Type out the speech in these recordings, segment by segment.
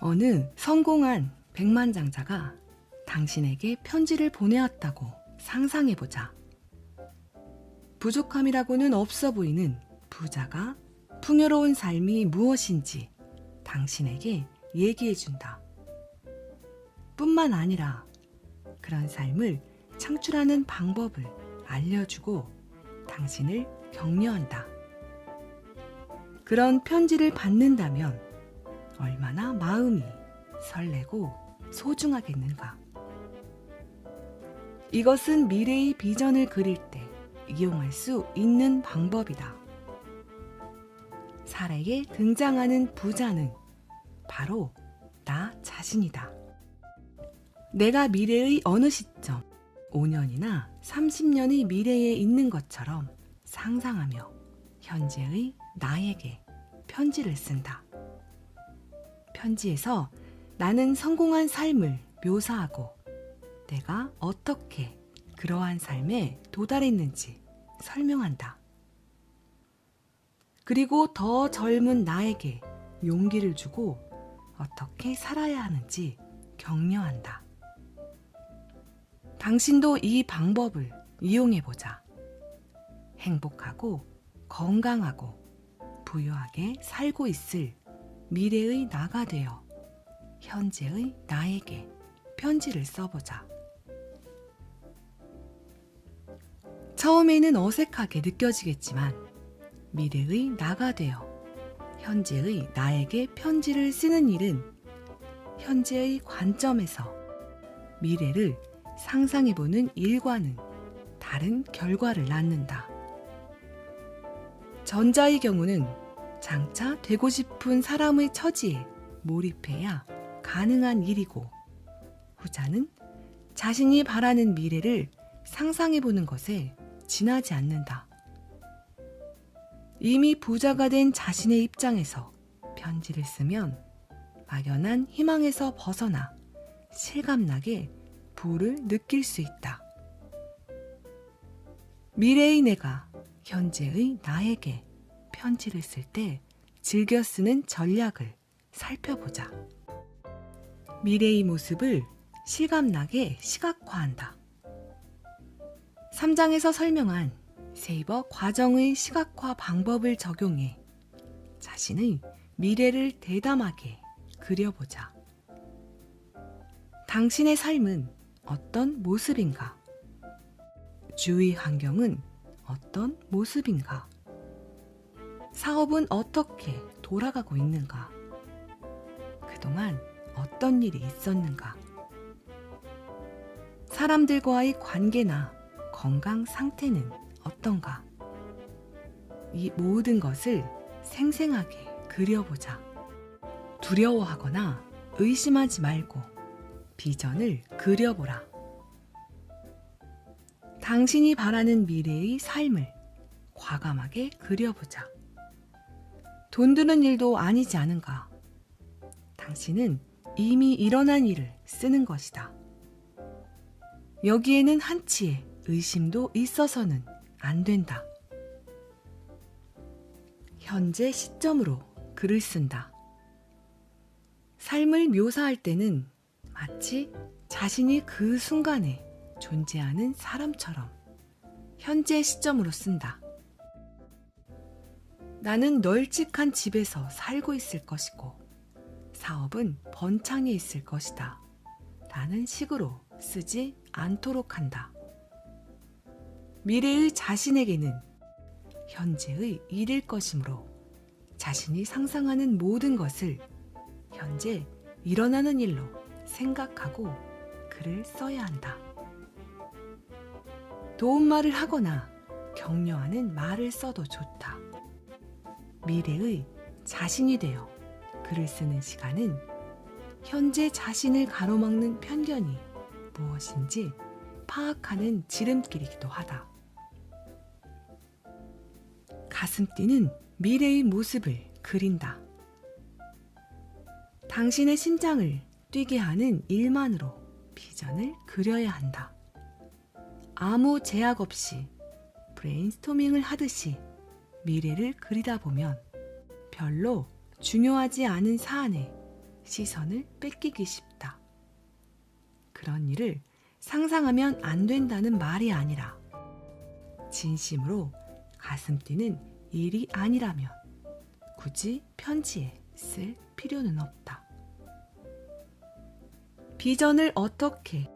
어느 성공한 백만장자가 당신에게 편지를 보내었다고 상상해보자. 부족함이라고는 없어 보이는 부자가 풍요로운 삶이 무엇인지 당신에게 얘기해준다. 뿐만 아니라 그런 삶을 창출하는 방법을 알려주고 당신을 격려한다. 그런 편지를 받는다면 얼마나 마음이 설레고 소중하겠는가. 이것은 미래의 비전을 그릴 때 이용할 수 있는 방법이다. 사례에 등장하는 부자는 바로 나 자신이다. 내가 미래의 어느 시점, 5년이나 30년의 미래에 있는 것처럼 상상하며 현재의 나에게 편지를 쓴다. 편지에서 나는 성공한 삶을 묘사하고 내가 어떻게 그러한 삶에 도달했는지 설명한다. 그리고 더 젊은 나에게 용기를 주고 어떻게 살아야 하는지 격려한다. 당신도 이 방법을 이용해보자. 행복하고 건강하고 부유하게 살고 있을 미래의 나가 되어 현재의 나에게 편지를 써보자. 처음에는 어색하게 느껴지겠지만 미래의 나가 되어 현재의 나에게 편지를 쓰는 일은 현재의 관점에서 미래를 상상해보는 일과는 다른 결과를 낳는다. 전자의 경우는 장차 되고 싶은 사람의 처지에 몰입해야 가능한 일이고, 후자는 자신이 바라는 미래를 상상해보는 것에 지나지 않는다. 이미 부자가 된 자신의 입장에서 편지를 쓰면 막연한 희망에서 벗어나 실감나게 부를 느낄 수 있다. 미래의 내가 현재의 나에게 편지를 쓸 때 즐겨 쓰는 전략을 살펴보자. 미래의 모습을 실감나게 시각화한다. 3장에서 설명한 세이버 과정의 시각화 방법을 적용해 자신의 미래를 대담하게 그려보자. 당신의 삶은 어떤 모습인가? 주위 환경은 어떤 모습인가? 사업은 어떻게 돌아가고 있는가? 그동안 어떤 일이 있었는가? 사람들과의 관계나 건강 상태는 어떤가? 이 모든 것을 생생하게 그려보자. 두려워하거나 의심하지 말고 비전을 그려보라. 당신이 바라는 미래의 삶을 과감하게 그려보자. 돈 드는 일도 아니지 않은가? 당신은 이미 일어난 일을 쓰는 것이다. 여기에는 한치의 의심도 있어서는 안 된다. 현재 시점으로 글을 쓴다. 삶을 묘사할 때는 마치 자신이 그 순간에 존재하는 사람처럼 현재 시점으로 쓴다. 나는 널찍한 집에서 살고 있을 것이고 사업은 번창해 있을 것이다. 라는 식으로 쓰지 않도록 한다. 미래의 자신에게는 현재의 일일 것이므로 자신이 상상하는 모든 것을 현재 일어나는 일로 생각하고 글을 써야 한다. 도움말을 하거나 격려하는 말을 써도 좋다. 미래의 자신이 되어 글을 쓰는 시간은 현재 자신을 가로막는 편견이 무엇인지 파악하는 지름길이기도 하다. 가슴 뛰는 미래의 모습을 그린다. 당신의 심장을 뛰게 하는 일만으로 비전을 그려야 한다. 아무 제약 없이 브레인스토밍을 하듯이 미래를 그리다 보면 별로 중요하지 않은 사안에 시선을 뺏기기 쉽다. 그런 일을 상상하면 안 된다는 말이 아니라 진심으로 가슴 뛰는 일이 아니라면 굳이 편지에 쓸 필요는 없다. 비전을 어떻게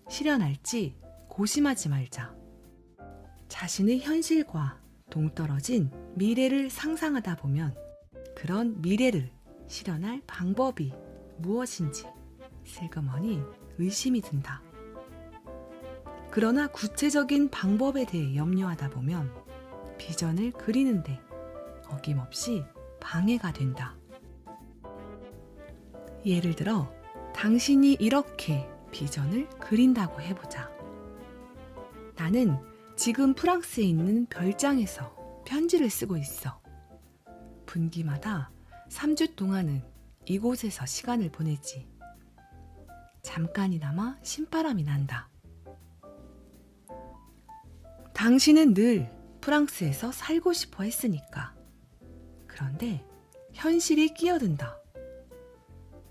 실현할지 고심하지 말자. 자신의 현실과 동떨어진 미래를 상상하다 보면 그런 미래를 실현할 방법이 무엇인지 슬그머니 의심이 든다. 그러나 구체적인 방법에 대해 염려하다 보면 비전을 그리는데 어김없이 방해가 된다. 예를 들어 당신이 이렇게 비전을 그린다고 해보자. 나는 지금 프랑스에 있는 별장에서 편지를 쓰고 있어. 분기마다 3주 동안은 이곳에서 시간을 보내지. 잠깐이나마 신바람이 난다. 당신은 늘 프랑스에서 살고 싶어 했으니까. 그런데 현실이 끼어든다.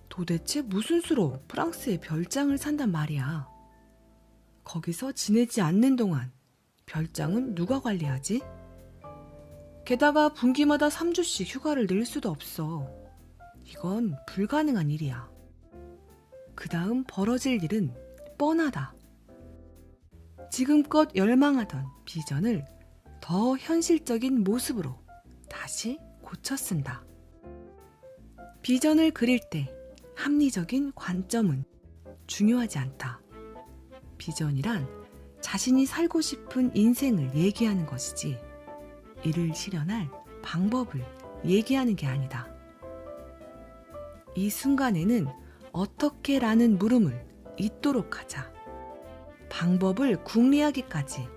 도대체 무슨 수로 프랑스의 별장을 산단 말이야. 거기서 지내지 않는 동안 별장은 누가 관리하지? 게다가 분기마다 3주씩 휴가를 낼 수도 없어. 이건 불가능한 일이야. 그 다음 벌어질 일은 뻔하다. 지금껏 열망하던 비전을 더 현실적인 모습으로 다시 고쳐 쓴다. 비전을 그릴 때 합리적인 관점은 중요하지 않다. 비전이란 자신이 살고 싶은 인생을 얘기하는 것이지 이를 실현할 방법을 얘기하는 게 아니다. 이 순간에는 어떻게 라는 물음을 잊도록 하자. 방법을 궁리하기까지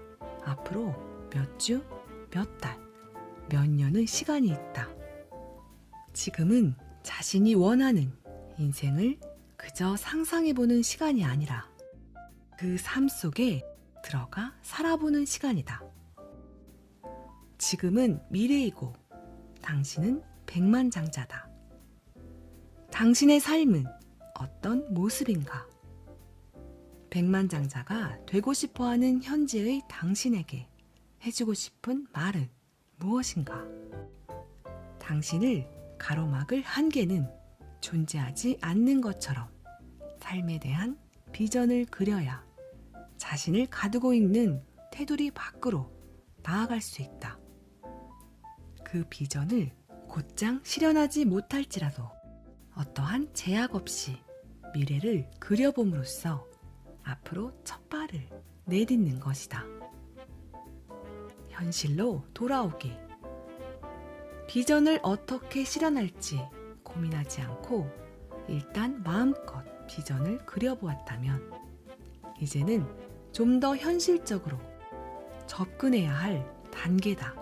앞으로 몇 주, 몇 달, 몇 년의 시간이 있다. 지금은 자신이 원하는 인생을 그저 상상해보는 시간이 아니라 그 삶 속에 들어가 살아보는 시간이다. 지금은 미래이고 당신은 백만장자다. 당신의 삶은 어떤 모습인가? 백만장자가 되고 싶어하는 현재의 당신에게 해주고 싶은 말은 무엇인가? 당신을 가로막을 한계는 존재하지 않는 것처럼 삶에 대한 비전을 그려야 자신을 가두고 있는 테두리 밖으로 나아갈 수 있다. 그 비전을 곧장 실현하지 못할지라도 어떠한 제약 없이 미래를 그려봄으로써 앞으로 첫 발을 내딛는 것이다. 현실로 돌아오기. 비전을 어떻게 실현할지 고민하지 않고 일단 마음껏 비전을 그려보았다면 이제는 좀 더 현실적으로 접근해야 할 단계다.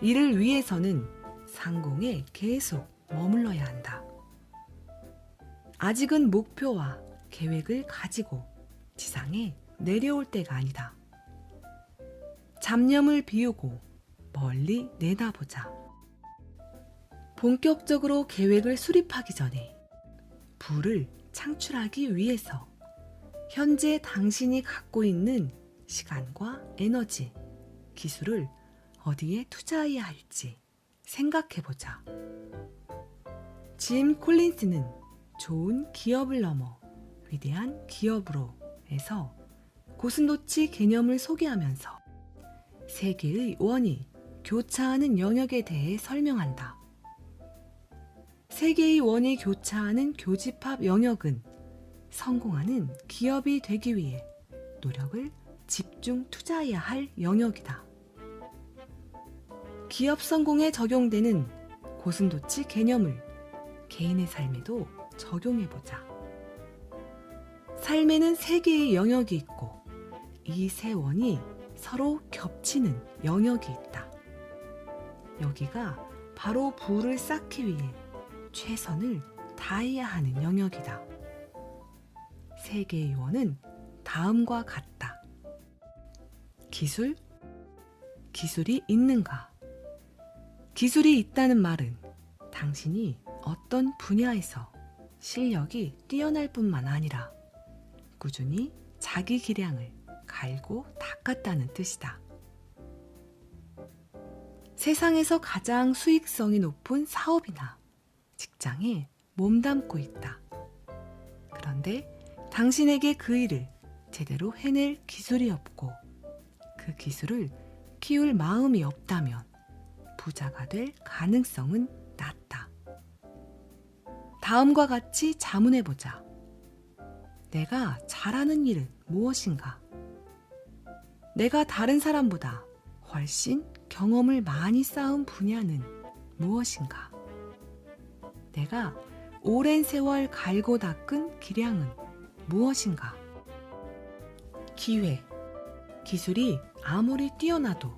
이를 위해서는 상공에 계속 머물러야 한다. 아직은 목표와 계획을 가지고 지상에 내려올 때가 아니다. 잡념을 비우고 멀리 내다보자. 본격적으로 계획을 수립하기 전에 부를 창출하기 위해서 현재 당신이 갖고 있는 시간과 에너지, 기술을 어디에 투자해야 할지 생각해보자. 짐 콜린스는 좋은 기업을 넘어 위대한 기업으로에서 고슴도치 개념을 소개하면서 세계의 원이 교차하는 영역에 대해 설명한다. 세계의 원이 교차하는 교집합 영역은 성공하는 기업이 되기 위해 노력을 집중 투자해야 할 영역이다. 기업 성공에 적용되는 고슴도치 개념을 개인의 삶에도 적용해보자. 삶에는 세 개의 영역이 있고 이 세 원이 서로 겹치는 영역이 있다. 여기가 바로 부를 쌓기 위해 최선을 다해야 하는 영역이다. 세 개의 원은 다음과 같다. 기술, 기술이 있는가? 기술이 있다는 말은 당신이 어떤 분야에서 실력이 뛰어날 뿐만 아니라 꾸준히 자기 기량을 갈고 닦았다는 뜻이다. 세상에서 가장 수익성이 높은 사업이나 직장에 몸담고 있다. 그런데 당신에게 그 일을 제대로 해낼 기술이 없고 그 기술을 키울 마음이 없다면 부자가 될 가능성은 낮다. 다음과 같이 자문해보자. 내가 잘하는 일은 무엇인가? 내가 다른 사람보다 훨씬 경험을 많이 쌓은 분야는 무엇인가? 내가 오랜 세월 갈고 닦은 기량은 무엇인가? 기회, 기술이 아무리 뛰어나도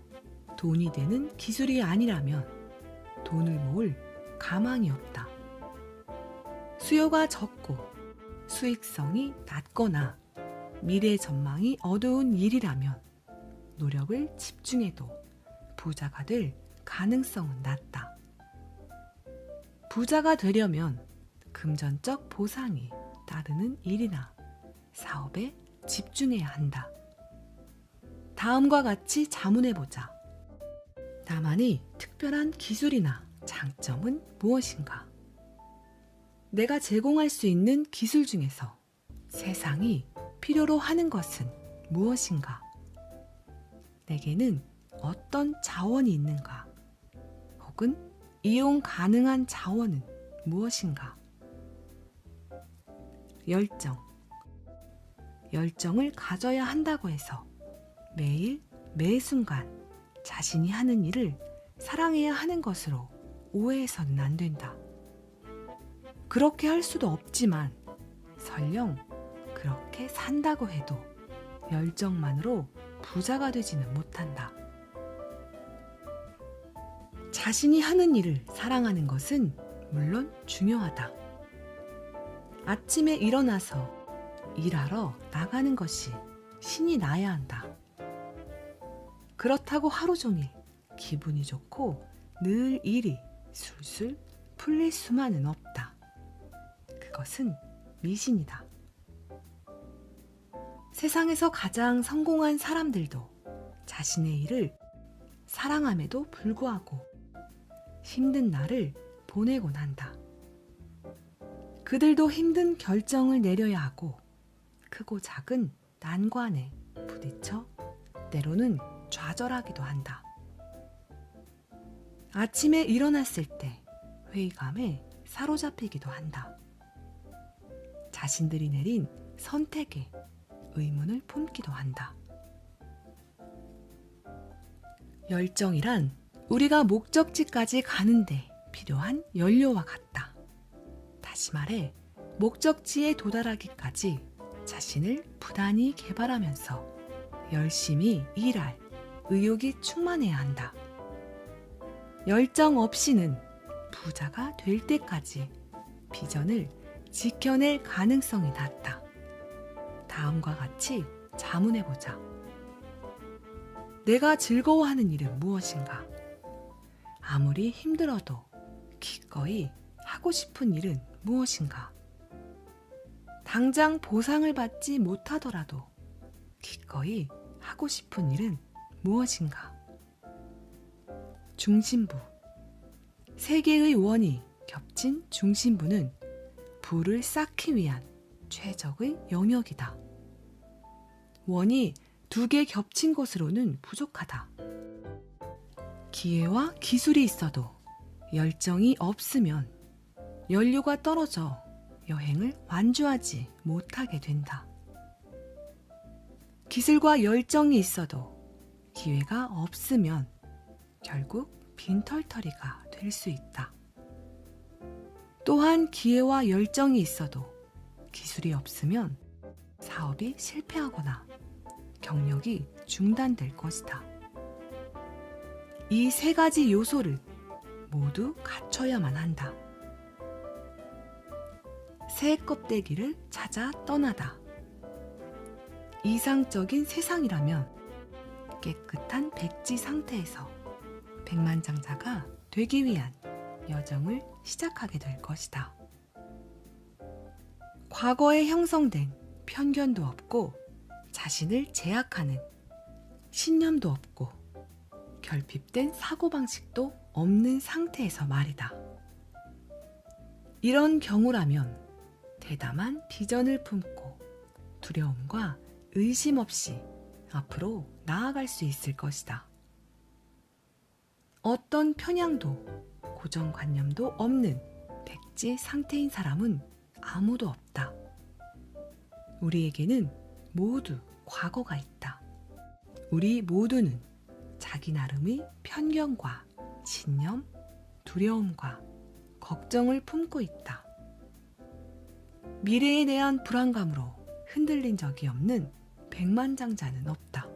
돈이 되는 기술이 아니라면 돈을 모을 가망이 없다. 수요가 적고 수익성이 낮거나 미래 전망이 어두운 일이라면 노력을 집중해도 부자가 될 가능성은 낮다. 부자가 되려면 금전적 보상이 따르는 일이나 사업에 집중해야 한다. 다음과 같이 자문해보자. 나만의 특별한 기술이나 장점은 무엇인가? 내가 제공할 수 있는 기술 중에서 세상이 필요로 하는 것은 무엇인가? 내게는 어떤 자원이 있는가? 혹은 이용 가능한 자원은 무엇인가? 열정을 가져야 한다고 해서 매일 매 순간 자신이 하는 일을 사랑해야 하는 것으로 오해해서는 안 된다. 그렇게 할 수도 없지만 설령 그렇게 산다고 해도 열정만으로 부자가 되지는 못한다. 자신이 하는 일을 사랑하는 것은 물론 중요하다. 아침에 일어나서 일하러 나가는 것이 신이 나야 한다. 그렇다고 하루 종일 기분이 좋고 늘 일이 술술 풀릴 수만은 없다. 그것은 미신이다. 세상에서 가장 성공한 사람들도 자신의 일을 사랑함에도 불구하고 힘든 날을 보내곤 한다. 그들도 힘든 결정을 내려야 하고 크고 작은 난관에 부딪혀 때로는 좌절하기도 한다. 아침에 일어났을 때 회의감에 사로잡히기도 한다. 자신들이 내린 선택에 의문을 품기도 한다. 열정이란 우리가 목적지까지 가는데 필요한 연료와 같다. 다시 말해, 목적지에 도달하기까지 자신을 부단히 개발하면서 열심히 일할 의욕이 충만해야 한다. 열정 없이는 부자가 될 때까지 비전을 지켜낼 가능성이 낮다. 다음과 같이 자문해보자. 내가 즐거워하는 일은 무엇인가? 아무리 힘들어도 기꺼이 하고 싶은 일은 무엇인가? 당장 보상을 받지 못하더라도 기꺼이 하고 싶은 일은 무엇인가? 중심부. 세 개의 원이 겹친 중심부는 부를 쌓기 위한 최적의 영역이다. 원이 2개 겹친 곳으로는 부족하다. 기회와 기술이 있어도 열정이 없으면 연료가 떨어져 여행을 완주하지 못하게 된다. 기술과 열정이 있어도 기회가 없으면 결국 빈털터리가 될 수 있다. 또한 기회와 열정이 있어도 기술이 없으면 사업이 실패하거나 경력이 중단될 것이다. 이 3가지 요소를 모두 갖춰야만 한다. 새 껍데기를 찾아 떠나다. 이상적인 세상이라면 깨끗한 백지 상태에서 백만장자가 되기 위한 여정을 시작하게 될 것이다. 과거에 형성된 편견도 없고 자신을 제약하는 신념도 없고 결핍된 사고방식도 없는 상태에서 말이다. 이런 경우라면 대담한 비전을 품고 두려움과 의심 없이 앞으로 나아갈 수 있을 것이다. 어떤 편향도 고정관념도 없는 백지 상태인 사람은 아무도 없다. 우리에게는 모두 과거가 있다. 우리 모두는 자기 나름의 편견과 신념, 두려움과 걱정을 품고 있다. 미래에 대한 불안감으로 흔들린 적이 없는 백만장자는 없다.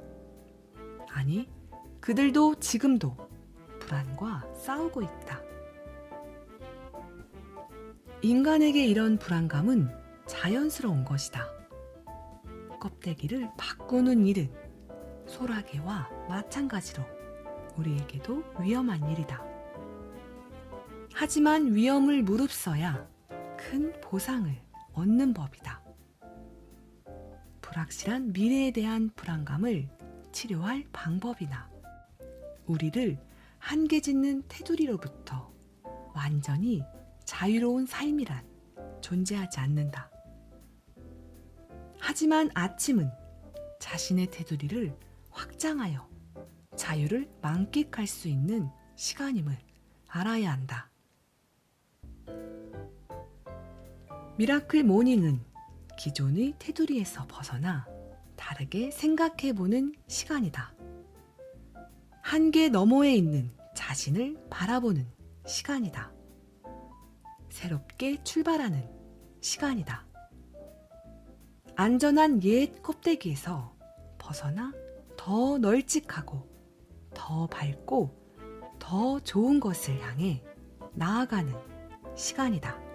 아니, 그들도 지금도 불안과 싸우고 있다. 인간에게 이런 불안감은 자연스러운 것이다. 껍데기를 바꾸는 일은 소라게와 마찬가지로 우리에게도 위험한 일이다. 하지만 위험을 무릅써야 큰 보상을 얻는 법이다. 불확실한 미래에 대한 불안감을 치료할 방법이나 우리를 한계 짓는 테두리로부터 완전히 자유로운 삶이란 존재하지 않는다. 하지만 아침은 자신의 테두리를 확장하여 자유를 만끽할 수 있는 시간임을 알아야 한다. 미라클 모닝은 기존의 테두리에서 벗어나 다르게 생각해보는 시간이다. 한계 너머에 있는 자신을 바라보는 시간이다. 새롭게 출발하는 시간이다. 안전한 옛 껍데기에서 벗어나 더 널찍하고 더 밝고 더 좋은 것을 향해 나아가는 시간이다.